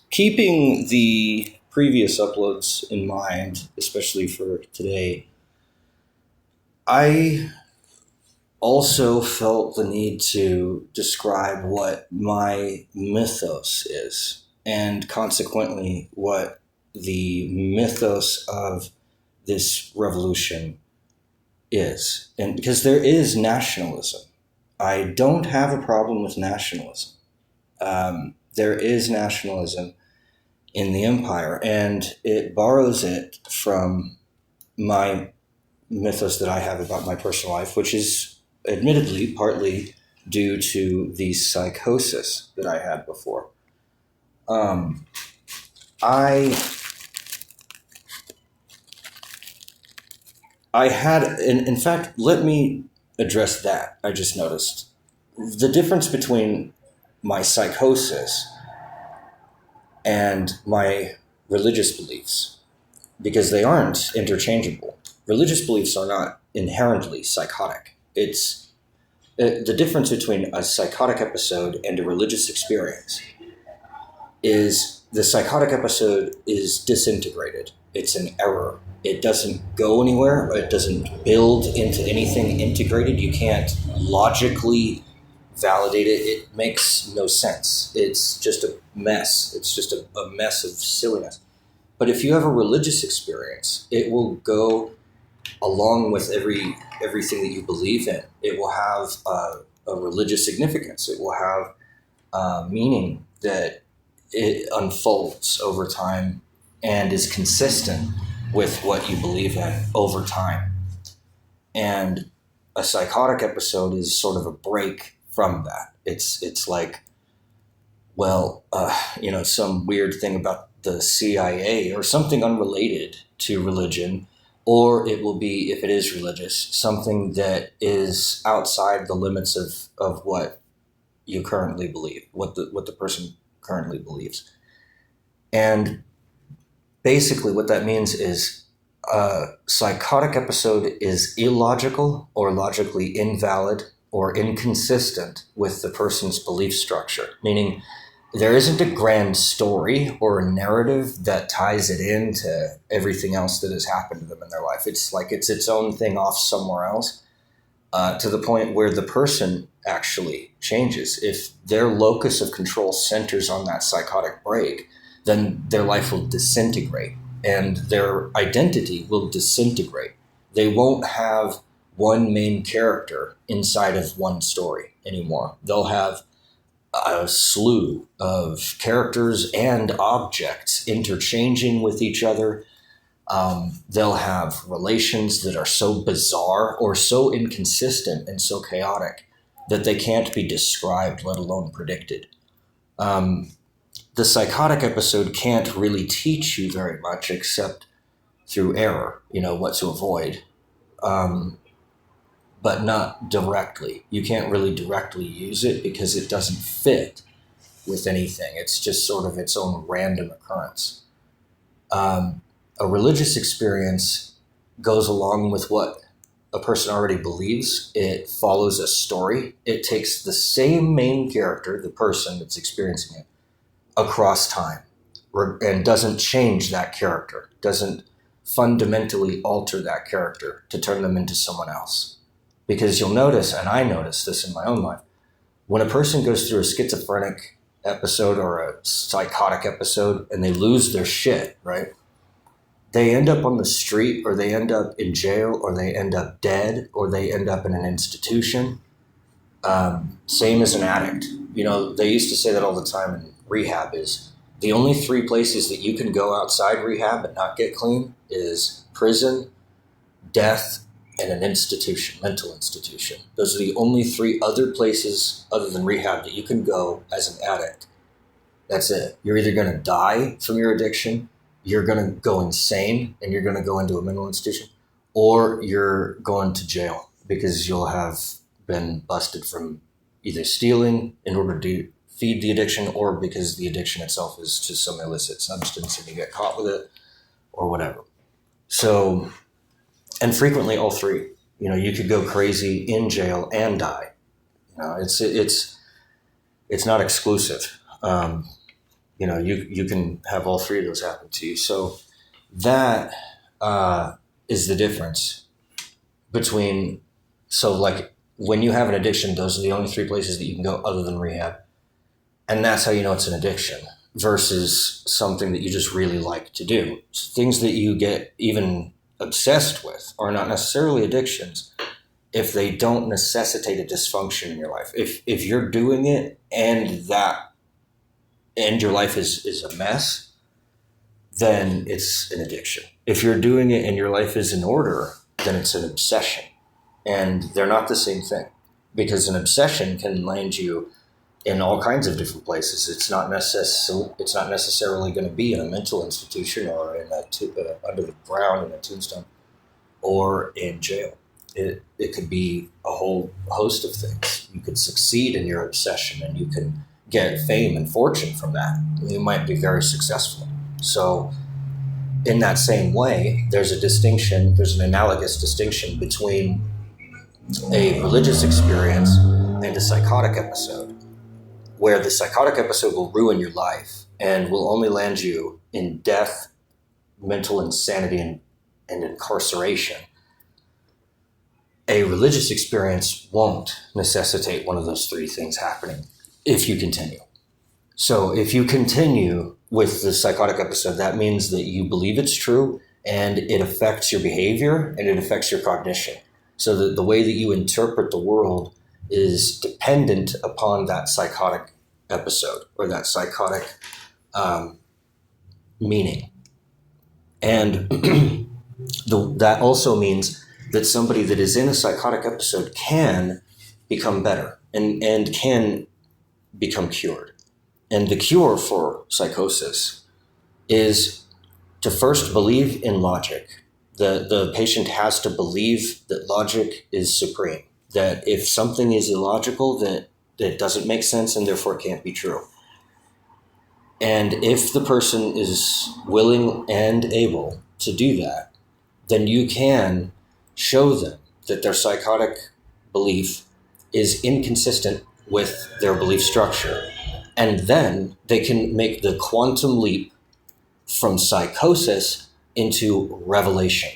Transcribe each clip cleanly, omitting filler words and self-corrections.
Keeping the previous uploads in mind, especially for today, I also felt the need to describe what my mythos is, and consequently, what the mythos of this revolution is. And because there is nationalism, I don't have a problem with nationalism. There is nationalism in the empire, and it borrows it from my mythos that I have about my personal life, which is admittedly partly due to the psychosis that I had before. Um, I I had, in fact, let me address that. I just noticed the difference between my psychosis and my religious beliefs, because they aren't interchangeable. Religious beliefs are not inherently psychotic. It's the difference between a psychotic episode and a religious experience is the psychotic episode is disintegrated. It's an error. It doesn't go anywhere. It doesn't build into anything integrated. You can't logically validate it. It makes no sense. It's just a mess. It's just a mess of silliness. But if you have a religious experience, it will go along with everything that you believe in. It will have a religious significance. It will have meaning that it unfolds over time and is consistent with what you believe in over time. And a psychotic episode is sort of a break from that. It's like, well, some weird thing about the CIA or something unrelated to religion, or it will be, if it is religious, something that is outside the limits of what you currently believe, what the person currently believes. And basically what that means is a psychotic episode is illogical or logically invalid or inconsistent with the person's belief structure, meaning there isn't a grand story or a narrative that ties it into everything else that has happened to them in their life. It's like it's its own thing off somewhere else, to the point where the person actually changes. If their locus of control centers on that psychotic break, then their life will disintegrate and their identity will disintegrate. They won't have one main character inside of one story anymore. They'll have a slew of characters and objects interchanging with each other. They'll have relations that are so bizarre or so inconsistent and so chaotic that they can't be described, let alone predicted. The psychotic episode can't really teach you very much except through error, what to avoid, but not directly. You can't really directly use it because it doesn't fit with anything. It's just sort of its own random occurrence. A religious experience goes along with what a person already believes. It follows a story. It takes the same main character, the person that's experiencing it, across time, and doesn't change that character, doesn't fundamentally alter that character to turn them into someone else. Because you'll notice, and I notice this in my own life, when a person goes through a schizophrenic episode or a psychotic episode and they lose their shit, right? They end up on the street, or they end up in jail, or they end up dead, or they end up in an institution. Same as an addict. They used to say that all the time in rehab is the only three places that you can go outside rehab and not get clean is prison, death, and an institution, mental institution. Those are the only three other places other than rehab that you can go as an addict. That's it. You're either going to die from your addiction, you're going to go insane, and you're going to go into a mental institution, or you're going to jail because you'll have been busted from either stealing in order to feed the addiction, or because the addiction itself is just some illicit substance and you get caught with it, or whatever. So, and frequently all three. You could go crazy in jail and die. It's not exclusive. You can have all three of those happen to you. So that is the difference between, so like when you have an addiction, those are the only three places that you can go other than rehab. And that's how you know it's an addiction versus something that you just really like to do. So things that you get even obsessed with are not necessarily addictions if they don't necessitate a dysfunction in your life. If you're doing it and your life is a mess, then it's an addiction. If you're doing it and your life is in order, then it's an obsession. And they're not the same thing, because an obsession can land you in all kinds of different places. It's not necessarily going to be in a mental institution or in under the ground in a tombstone or in jail. It could be a whole host of things. You could succeed in your obsession and you can get fame and fortune from that. You might be very successful. So in that same way, there's an analogous distinction between a religious experience and a psychotic episode, where the psychotic episode will ruin your life and will only land you in death, mental insanity, and incarceration. A religious experience won't necessitate one of those three things happening if you continue. So if you continue with the psychotic episode, that means that you believe it's true and it affects your behavior and it affects your cognition. So that the way that you interpret the world is dependent upon that psychotic episode or that psychotic meaning. And that also means that somebody that is in a psychotic episode can become better and can become cured. And the cure for psychosis is to first believe in logic. The patient has to believe that logic is supreme, that if something is illogical, that it doesn't make sense and therefore can't be true. And if the person is willing and able to do that, then you can show them that their psychotic belief is inconsistent with their belief structure. And then they can make the quantum leap from psychosis into revelation.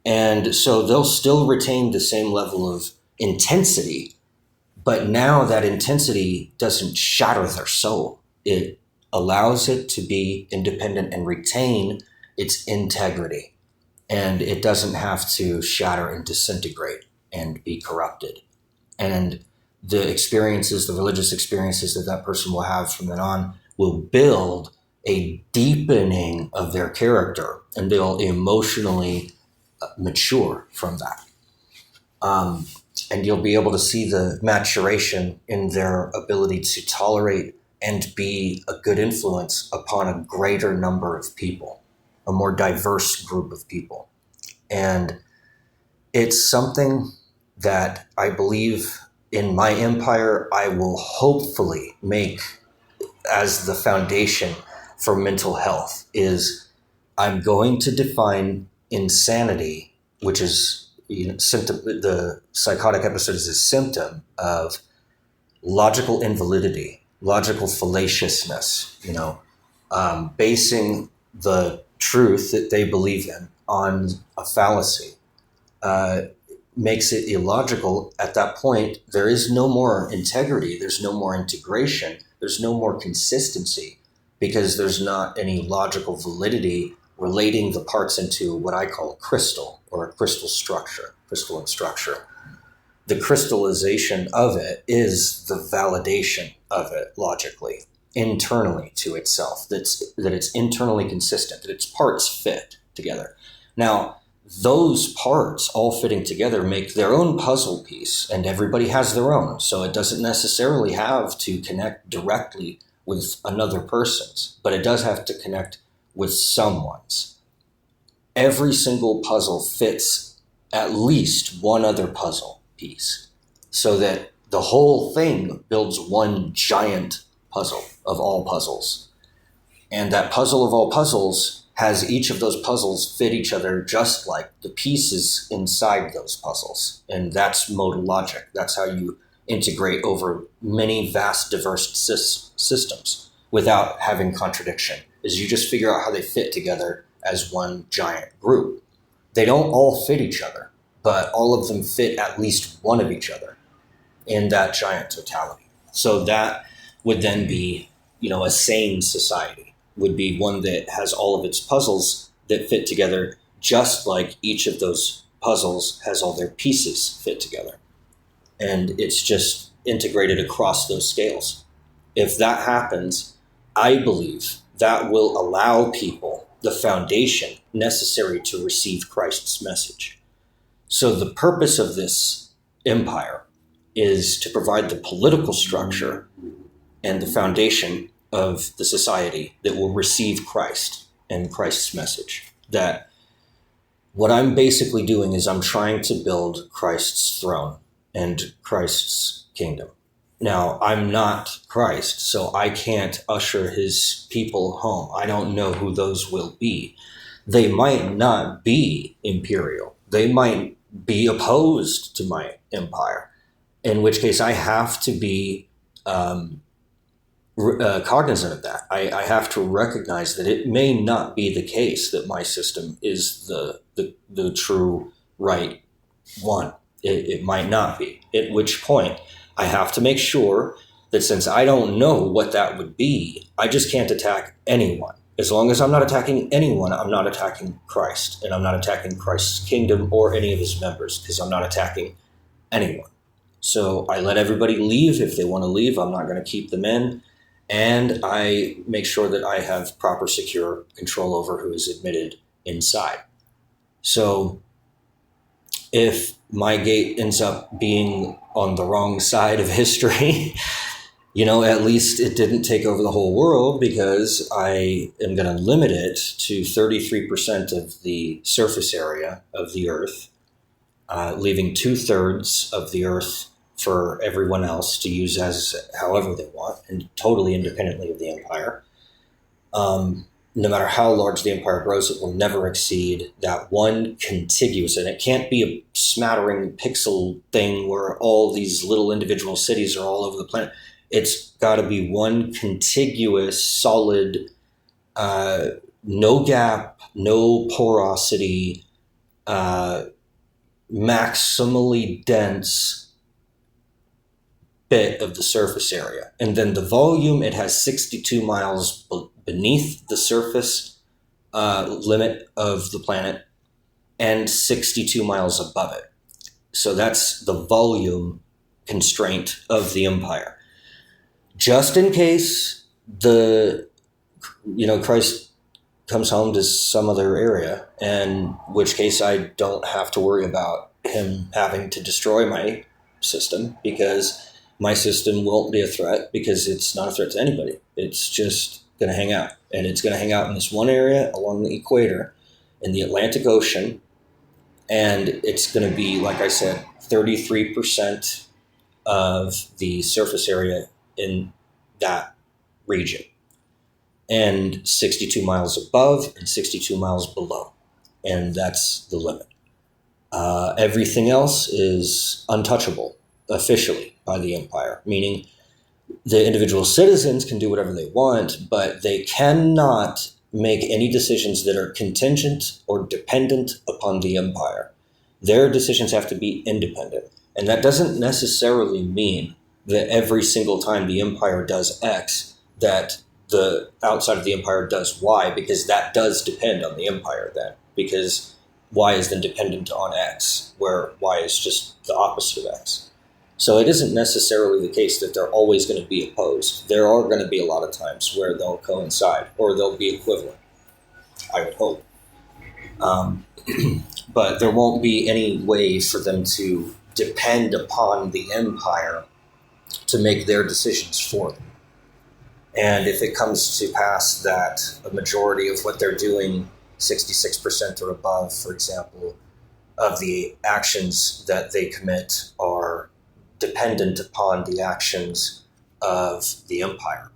And so they'll still retain the same level of intensity, but now that intensity doesn't shatter their soul. It allows it to be independent and retain its integrity. And it doesn't have to shatter and disintegrate and be corrupted. And the religious experiences that person will have from then on will build a deepening of their character, and they'll emotionally mature from that. And you'll be able to see the maturation in their ability to tolerate and be a good influence upon a greater number of people, a more diverse group of people. And it's something that I believe in my empire I will hopefully make as the foundation for mental health. Is I'm going to define insanity, which is symptom. The psychotic episode is a symptom of logical invalidity, logical fallaciousness. Basing the truth that they believe in on a fallacy makes it illogical. At that point, there is no more integrity. There's no more integration. There's no more consistency, because there's not any logical validity relating the parts into what I call a crystal or a crystalline structure. The crystallization of it is the validation of it logically, internally to itself, that it's internally consistent, that its parts fit together. Now, those parts all fitting together make their own puzzle piece, and everybody has their own. So it doesn't necessarily have to connect directly with another person's, but it does have to connect with someone's. Every single puzzle fits at least one other puzzle piece, so that the whole thing builds one giant puzzle of all puzzles. And that puzzle of all puzzles has each of those puzzles fit each other just like the pieces inside those puzzles. And that's modal logic. That's how you integrate over many vast, diverse systems. without having contradiction, is you just figure out how they fit together as one giant group. They don't all fit each other, but all of them fit at least one of each other in that giant totality. So that would then be, a sane society, would be one that has all of its puzzles that fit together just like each of those puzzles has all their pieces fit together. And it's just integrated across those scales. If that happens, I believe that will allow people the foundation necessary to receive Christ's message. So the purpose of this empire is to provide the political structure and the foundation of the society that will receive Christ and Christ's message. That what I'm basically doing is I'm trying to build Christ's throne and Christ's kingdom. Now, I'm not Christ, so I can't usher his people home. I don't know who those will be. They might not be imperial. They might be opposed to my empire, in which case I have to be cognizant of that. I have to recognize that it may not be the case that my system is the true right one. It might not be, at which point I have to make sure that since I don't know what that would be, I just can't attack anyone. As long as I'm not attacking anyone, I'm not attacking Christ, and I'm not attacking Christ's kingdom or any of his members, because I'm not attacking anyone. So I let everybody leave if they want to leave. I'm not going to keep them in. And I make sure that I have proper secure control over who is admitted inside. So if my gate ends up being on the wrong side of history, at least it didn't take over the whole world, because I am going to limit it to 33% of the surface area of the Earth, leaving 2/3 of the Earth for everyone else to use as however they want, and totally independently of the empire. No matter how large the empire grows, it will never exceed that one contiguous, and it can't be a smattering pixel thing where all these little individual cities are all over the planet. It's got to be one contiguous, solid, no gap, no porosity, maximally dense bit of the surface area. And then the volume, it has 62 miles beneath the surface limit of the planet and 62 miles above it. So that's the volume constraint of the empire. Just in case Christ comes home to some other area, in which case I don't have to worry about him having to destroy my system, because my system won't be a threat, because it's not a threat to anybody. It's just going to hang out. And it's going to hang out in this one area along the equator in the Atlantic Ocean. And it's going to be, like I said, 33% of the surface area in that region, and 62 miles above and 62 miles below. And that's the limit. Everything else is untouchable officially by the empire, meaning the individual citizens can do whatever they want, but they cannot make any decisions that are contingent or dependent upon the empire. Their decisions have to be independent. And that doesn't necessarily mean that every single time the empire does X, that the outside of the empire does Y, because that does depend on the empire then, because Y is then dependent on X, where Y is just the opposite of X. So it isn't necessarily the case that they're always going to be opposed. There are going to be a lot of times where they'll coincide, or they'll be equivalent, I would hope. But there won't be any way for them to depend upon the empire to make their decisions for them. And if it comes to pass that a majority of what they're doing, 66% or above, for example, of the actions that they commit are dependent upon the actions of the empire,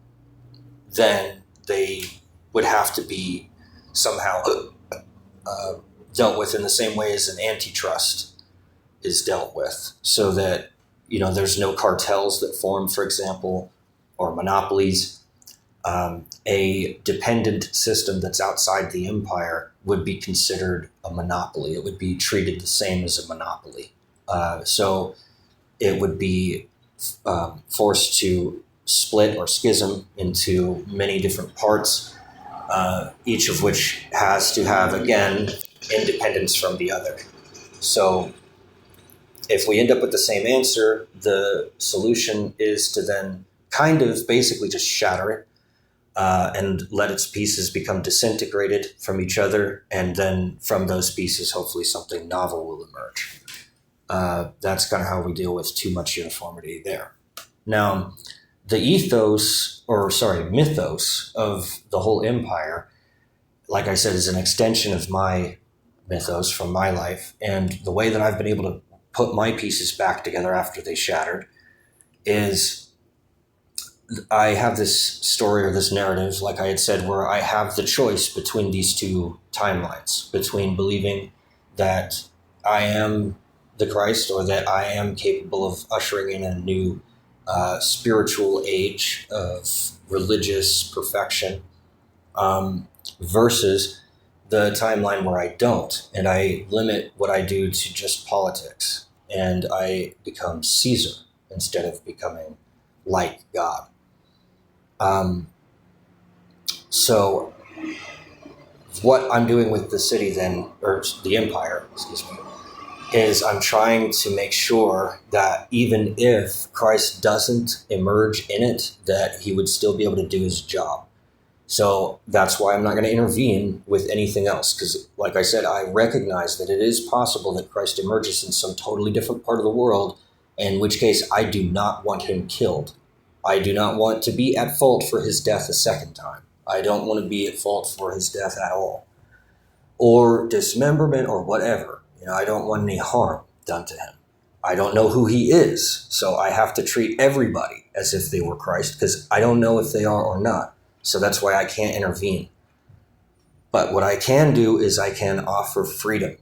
then they would have to be somehow dealt with in the same way as an antitrust is dealt with, so that there's no cartels that form, for example, or monopolies. A dependent system that's outside the empire would be considered a monopoly. It would be treated the same as a monopoly. So it would be forced to split or schism into many different parts, each of which has to have, again, independence from the other. So if we end up with the same answer, the solution is to then kind of basically just shatter it and let its pieces become disintegrated from each other, and then from those pieces, hopefully something novel will emerge. That's kind of how we deal with too much uniformity there. Now, the mythos of the whole empire, like I said, is an extension of my mythos from my life, and the way that I've been able to put my pieces back together after they shattered is I have this story or this narrative, like I had said, where I have the choice between these two timelines, between believing that I am the Christ or that I am capable of ushering in a new spiritual age of religious perfection, versus the timeline where I don't, and I limit what I do to just politics, and I become Caesar instead of becoming like God. So what I'm doing with the city then, or the empire, excuse me, is I'm trying to make sure that even if Christ doesn't emerge in it, that he would still be able to do his job. So that's why I'm not going to intervene with anything else, because like I said, I recognize that it is possible that Christ emerges in some totally different part of the world, in which case I do not want him killed. I do not want to be at fault for his death a second time. I don't want to be at fault for his death at all, or dismemberment or whatever. I don't want any harm done to him. I don't know who he is, so I have to treat everybody as if they were Christ, because I don't know if they are or not. So that's why I can't intervene. But what I can do is I can offer freedom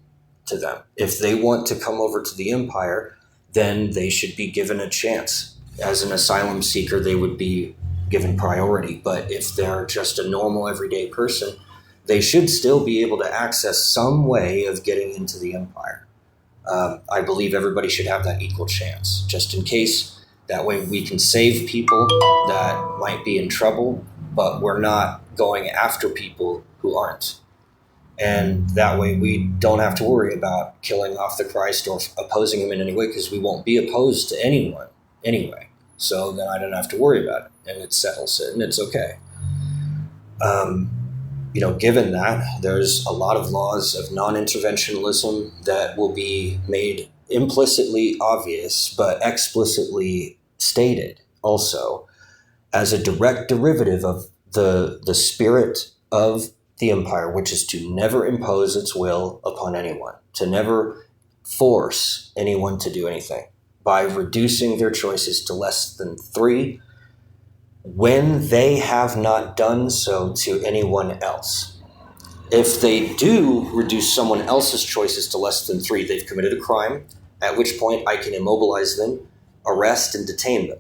to them. If they want to come over to the empire, then they should be given a chance. As an asylum seeker, they would be given priority. But if they're just a normal everyday person, they should still be able to access some way of getting into the empire. I believe everybody should have that equal chance, just in case. That way we can save people that might be in trouble, but we're not going after people who aren't. And that way we don't have to worry about killing off the Christ or opposing him in any way, because we won't be opposed to anyone anyway. So then I don't have to worry about it, and it settles it, and it's okay. Given that, there's a lot of laws of non-interventionalism that will be made implicitly obvious, but explicitly stated also as a direct derivative of the spirit of the empire, which is to never impose its will upon anyone, to never force anyone to do anything, by reducing their choices to less than 3 when they have not done so to anyone else. If they do reduce someone else's choices to less than 3, they've committed a crime, at which point I can immobilize them, arrest and detain them.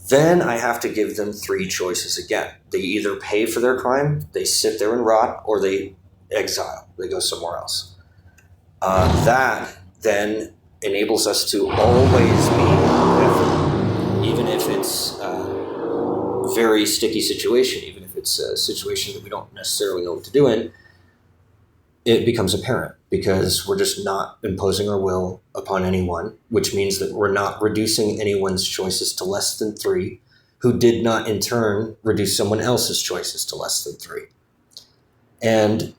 Then I have to give them 3 choices again. They either pay for their crime, they sit there and rot, or they exile. They go somewhere else. That then enables us to always be, even if it's a very sticky situation, even if it's a situation that we don't necessarily know what to do in, it becomes apparent because we're just not imposing our will upon anyone, which means that we're not reducing anyone's choices to less than 3, who did not in turn reduce someone else's choices to less than 3. And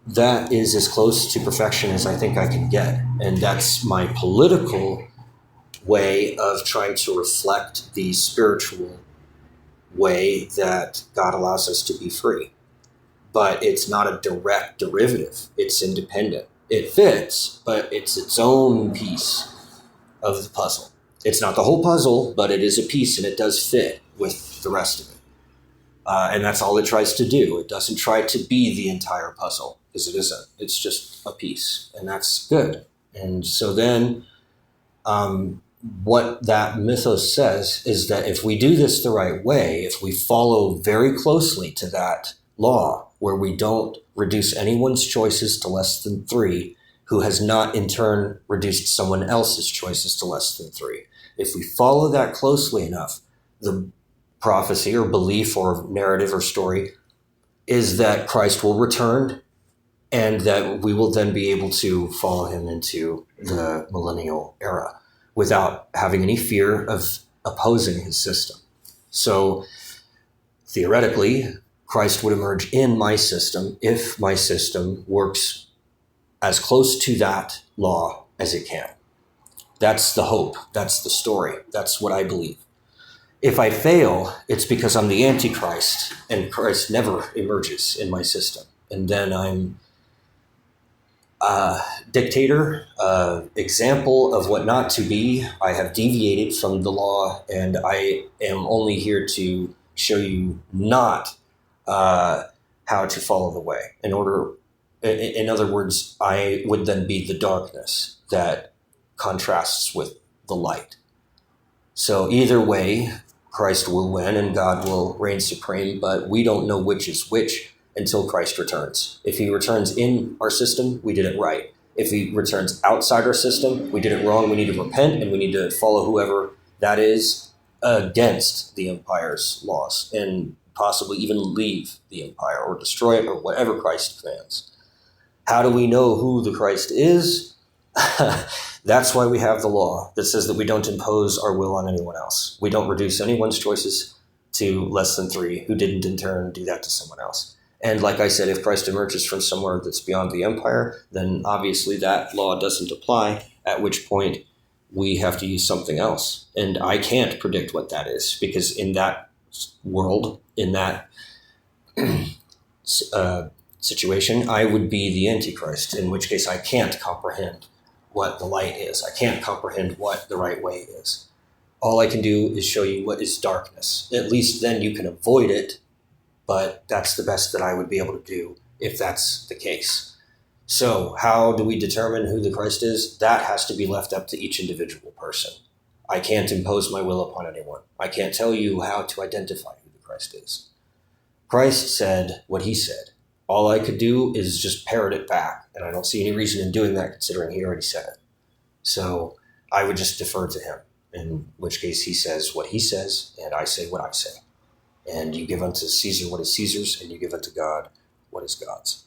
that is as close to perfection as I think I can get. And that's my political way of trying to reflect the spiritual way that God allows us to be free. But it's not a direct derivative. It's independent. It fits, but it's its own piece of the puzzle. It's not the whole puzzle, but it is a piece, and it does fit with the rest of it. And that's all it tries to do. It doesn't try to be the entire puzzle, because it isn't. It's just a piece, and that's good. And so then what that mythos says is that if we do this the right way, if we follow very closely to that law, where we don't reduce anyone's choices to less than 3, who has not in turn reduced someone else's choices to less than 3. If we follow that closely enough, the prophecy or belief or narrative or story is that Christ will return and that we will then be able to follow him into the millennial era without having any fear of opposing his system. So theoretically, Christ would emerge in my system if my system works as close to that law as it can. That's the hope. That's the story. That's what I believe. If I fail, it's because I'm the Antichrist and Christ never emerges in my system. And then I'm a dictator, example of what not to be. I have deviated from the law, and I am only here to show you not how to follow the way. In other words, I would then be the darkness that contrasts with the light. So either way, Christ will win and God will reign supreme, but we don't know which is which until Christ returns. If he returns in our system, we did it right. If he returns outside our system, we did it wrong. We need to repent and we need to follow whoever that is against the empire's laws and possibly even leave the empire or destroy it or whatever Christ plans. How do we know who the Christ is? That's why we have the law that says that we don't impose our will on anyone else. We don't reduce anyone's choices to less than 3 who didn't in turn do that to someone else. And like I said, if Christ emerges from somewhere that's beyond the empire, then obviously that law doesn't apply, at which point we have to use something else. And I can't predict what that is, because in that world, in that situation, I would be the Antichrist, in which case I can't comprehend what the light is. I can't comprehend what the right way is. All I can do is show you what is darkness. At least then you can avoid it, but that's the best that I would be able to do if that's the case. So how do we determine who the Christ is? That has to be left up to each individual person. I can't impose my will upon anyone. I can't tell you how to identify who the Christ is. Christ said what he said. All I could do is just parrot it back, and I don't see any reason in doing that considering he already said it. So I would just defer to him, in which case he says what he says, and I say what I say. And you give unto Caesar what is Caesar's, and you give unto God what is God's.